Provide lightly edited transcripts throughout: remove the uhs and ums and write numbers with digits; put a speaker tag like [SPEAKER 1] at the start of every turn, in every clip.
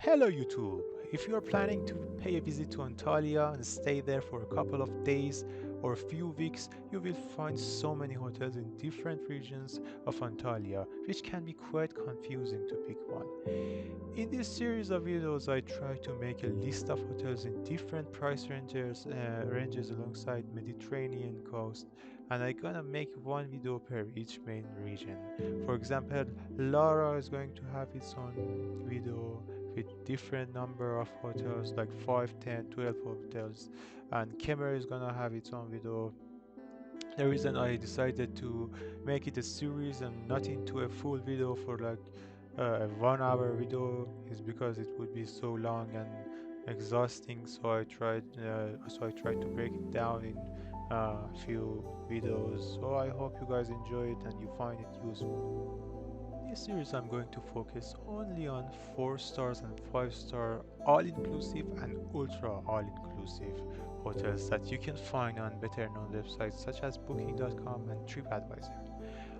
[SPEAKER 1] Hello YouTube! If you are planning to pay a visit to Antalya and stay there for a couple of days or a few weeks, you will find so many hotels in different regions of Antalya, which can be quite confusing to pick one. In this series of videos, I try to make a list of hotels in different price ranges alongside Mediterranean coast, and I'm gonna make one video per each main region. For example, Lara is going to have its own video with different number of hotels like 5, 10, 12 hotels, and Kemer is gonna have its own video. The reason I decided to make it a series and not into a full video for like a 1 hour video is because it would be so long and exhausting. So I tried to break it down in a few videos. So I hope you guys enjoy it and you find it useful. In this series, I'm going to focus only on 4 stars and 5-star all-inclusive and ultra all-inclusive hotels that you can find on better known websites such as booking.com and TripAdvisor.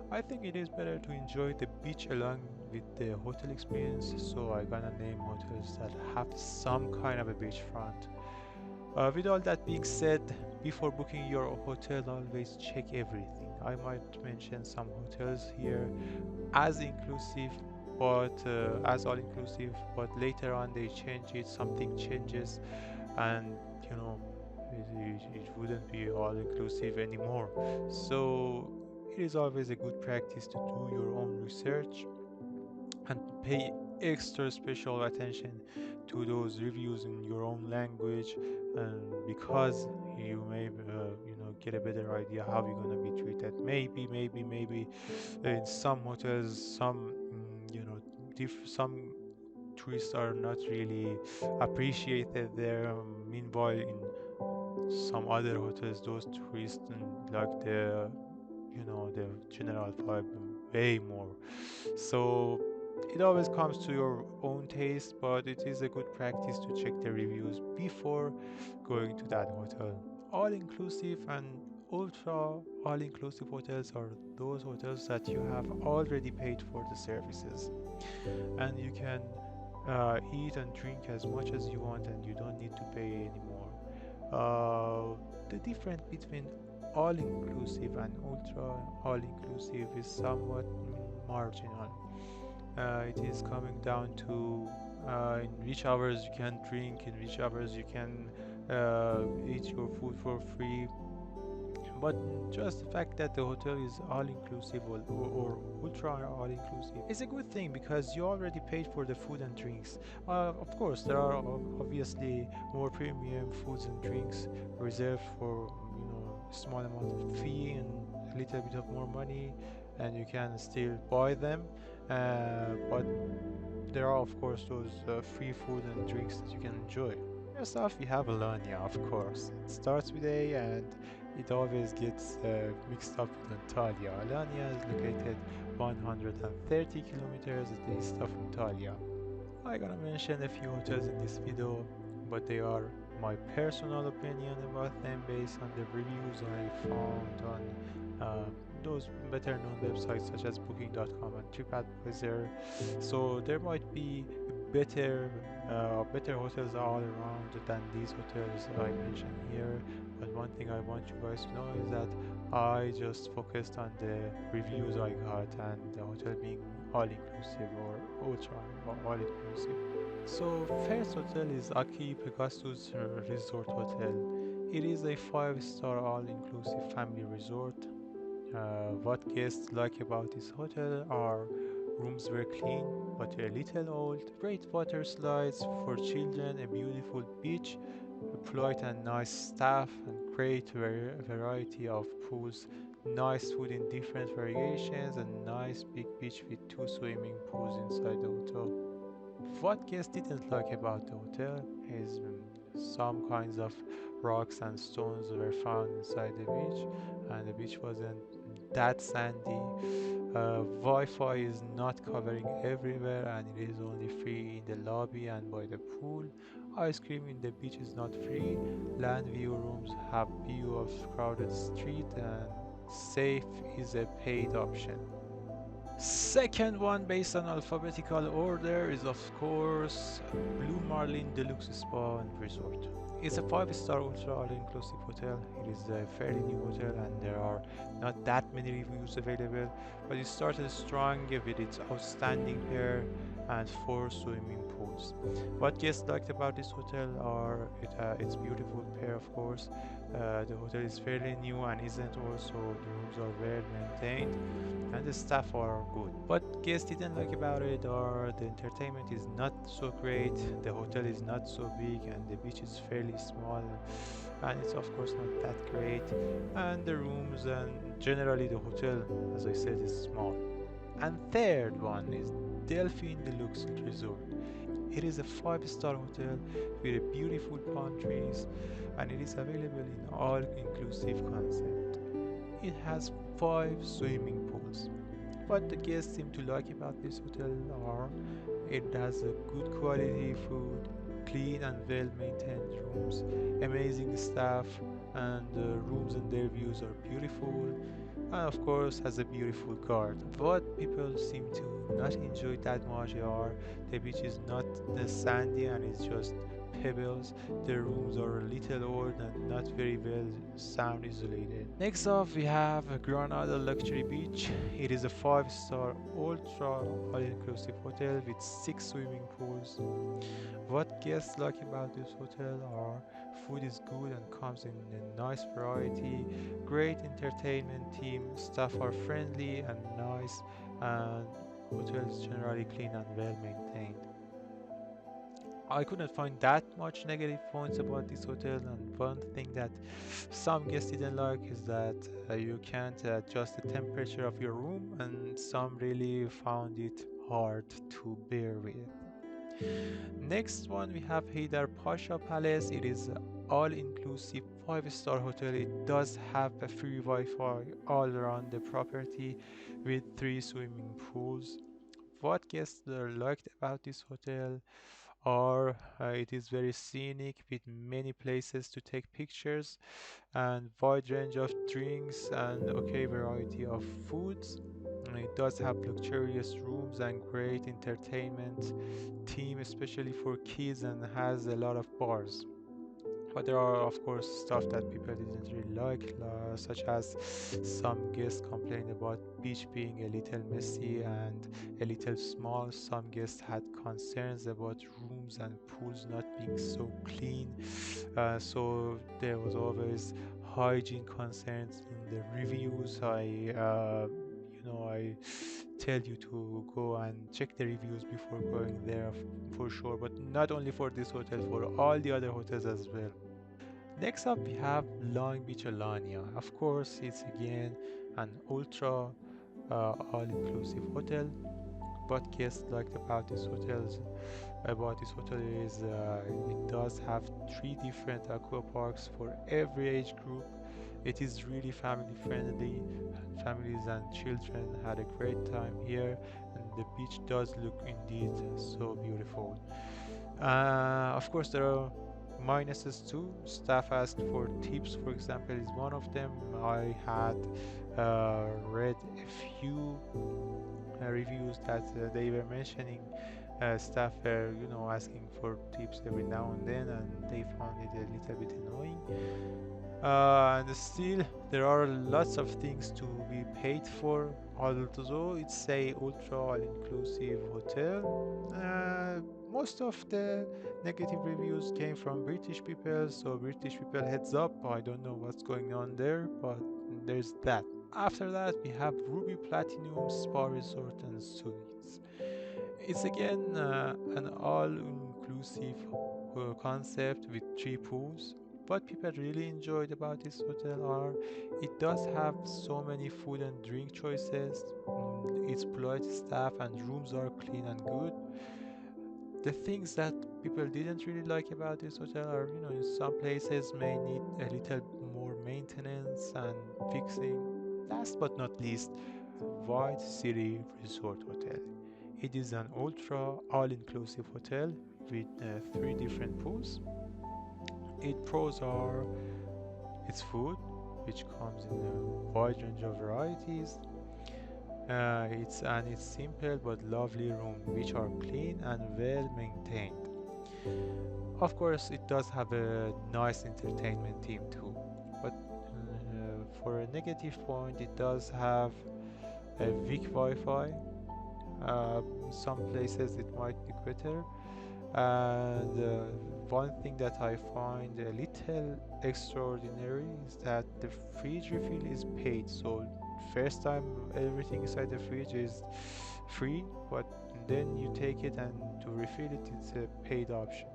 [SPEAKER 1] I think it is better to enjoy the beach along with the hotel experience, so I'm gonna name hotels that have some kind of a beachfront. With all that being said, before booking your hotel, always check everything. I might mention some hotels here as inclusive as all inclusive, but later on they change it, something changes, and you know it wouldn't be all inclusive anymore. So it is always a good practice to do your own research and pay extra special attention to those reviews in your own language, and because you may get a better idea how you're going to be treated. Maybe in some hotels some tourists are not really appreciated there. Meanwhile, in some other hotels, those tourists like the general vibe way more. So it always comes to your own taste, but it is a good practice to check the reviews before going to that hotel. All inclusive and ultra all inclusive hotels are those hotels that you have already paid for the services, and you can eat and drink as much as you want and you don't need to pay anymore. The difference between all inclusive and ultra all inclusive is somewhat marginal. It is coming down to in which hours you can drink, in which hours you can eat your food for free. But just the fact that the hotel is all inclusive or ultra all inclusive is a good thing because you already paid for the food and drinks. Of course, there are obviously more premium foods and drinks reserved for small amount of fee and a little bit of more money, and you can still buy them. But there are of course those free food and drinks that you can enjoy. First off, we have Alanya, of course. It starts with A and it always gets mixed up with Antalya. Alanya is located 130 kilometers east of Antalya. I'm gonna mention a few hotels in this video, but they are my personal opinion about them based on the reviews I found on those better known websites such as booking.com and TripAdvisor. So there might be better hotels all around than these hotels I mentioned here. But one thing I want you guys to know is that I just focused on the reviews I got and the hotel being all inclusive or ultra or all inclusive. So first hotel is Aki Pegasus Resort Hotel. It is a 5-star all inclusive family resort. What guests like about this hotel are rooms were clean but a little old, great water slides for children, a beautiful beach, a polite and nice staff, and great variety of pools, nice food in different variations, and nice big beach with 2 swimming pools inside the hotel. What guests didn't like about the hotel is some kinds of rocks and stones were found inside the beach, and the beach wasn't that sandy. Wi-Fi is not covering everywhere, and it is only free in the lobby and by the pool. Ice cream in the beach is not free. Land view rooms have view of crowded street, and safe is a paid option. Second one, based on alphabetical order, is of course Blue Marlin Deluxe Spa and Resort. It's a five-star ultra all-inclusive hotel. It is a fairly new hotel and there are not that many reviews available, but it started strong with its outstanding pair and four swimming pools. What guests liked about this hotel are its beautiful pair, of course. The hotel is fairly new and isn't also the rooms are well maintained and the staff are good. What guests didn't like about it are the entertainment is not so great, the hotel is not so big, and the beach is fairly small, and it's of course not that great, and the rooms and generally the hotel, as I said, is small. And third one is Delphin Deluxe Resort. It is a five-star hotel with beautiful palm trees, and it is available in all-inclusive concept. It has five swimming pools. What the guests seem to like about this hotel are it has a good quality food, clean and well maintained rooms, amazing staff, and the rooms and their views are beautiful, and of course has a beautiful garden. What people seem to not enjoy that much are the beach is not sandy and it's just pebbles. The rooms are a little old and not very well sound isolated. Next up we have Granada Luxury Beach. It is a five-star ultra all-inclusive hotel with six swimming pools. What guests like about this hotel are food is good and comes in a nice variety, great entertainment team, staff are friendly and nice, and hotel is generally clean and well maintained. I couldn't find that much negative points about this hotel, and one thing that some guests didn't like is that you can't adjust the temperature of your room, and some really found it hard to bear with. Next one we have Haydarpasha Palace. It is all-inclusive five-star hotel. It does have a free Wi-Fi all around the property with three swimming pools. What guests liked about this hotel are it is very scenic with many places to take pictures and wide range of drinks and okay variety of foods. It does have luxurious rooms and great entertainment theme, especially for kids, and has a lot of bars. But there are, of course, stuff that people didn't really like, such as some guests complained about beach being a little messy and a little small. Some guests had concerns about rooms and pools not being so clean. So there was always hygiene concerns in the reviews. I tell you to go and check the reviews before going there for sure, but not only for this hotel, for all the other hotels as well. Next up, we have Long Beach Alanya. Of course, it's again an ultra all-inclusive hotel. What guests liked about this hotel is it does have three different aqua parks for every age group. It is really family friendly, and families and children had a great time here, and the beach does look indeed so beautiful. Of course, there are minuses too. Staff asked for tips, for example, is one of them. I had read a few reviews that they were mentioning staff were, asking for tips every now and then, and they found it a little bit annoying. And still, there are lots of things to be paid for. Although it's a ultra all-inclusive hotel, most of the negative reviews came from British people. So British people, heads up. I don't know what's going on there, but there's that. After that, we have Ruby Platinum Spa Resort and Suites. It's again an all-inclusive concept with three pools. What people really enjoyed about this hotel are it does have so many food and drink choices. Its polite staff and rooms are clean and good. The things that people didn't really like about this hotel are, in some places may need a little more maintenance and fixing. Last but not least, White City Resort Hotel. It is an ultra all-inclusive hotel with three different pools. Its pros are its food, which comes in a wide range of varieties, It's simple but lovely room which are clean and well maintained. Of course, it does have a nice entertainment theme too, but for a negative point, it does have a weak Wi-Fi. Some places it might be better, and one thing that I find a little extraordinary is that the fridge refill is paid. So first time everything inside the fridge is free, but then you take it and to refill it, it's a paid option.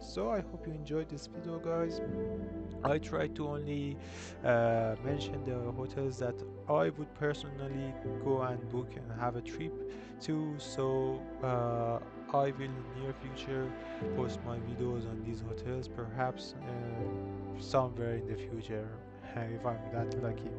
[SPEAKER 1] So I hope you enjoyed this video, guys. I try to only mention the hotels that I would personally go and book and have a trip to. So I will in near future post my videos on these hotels, perhaps somewhere in the future if I'm that lucky.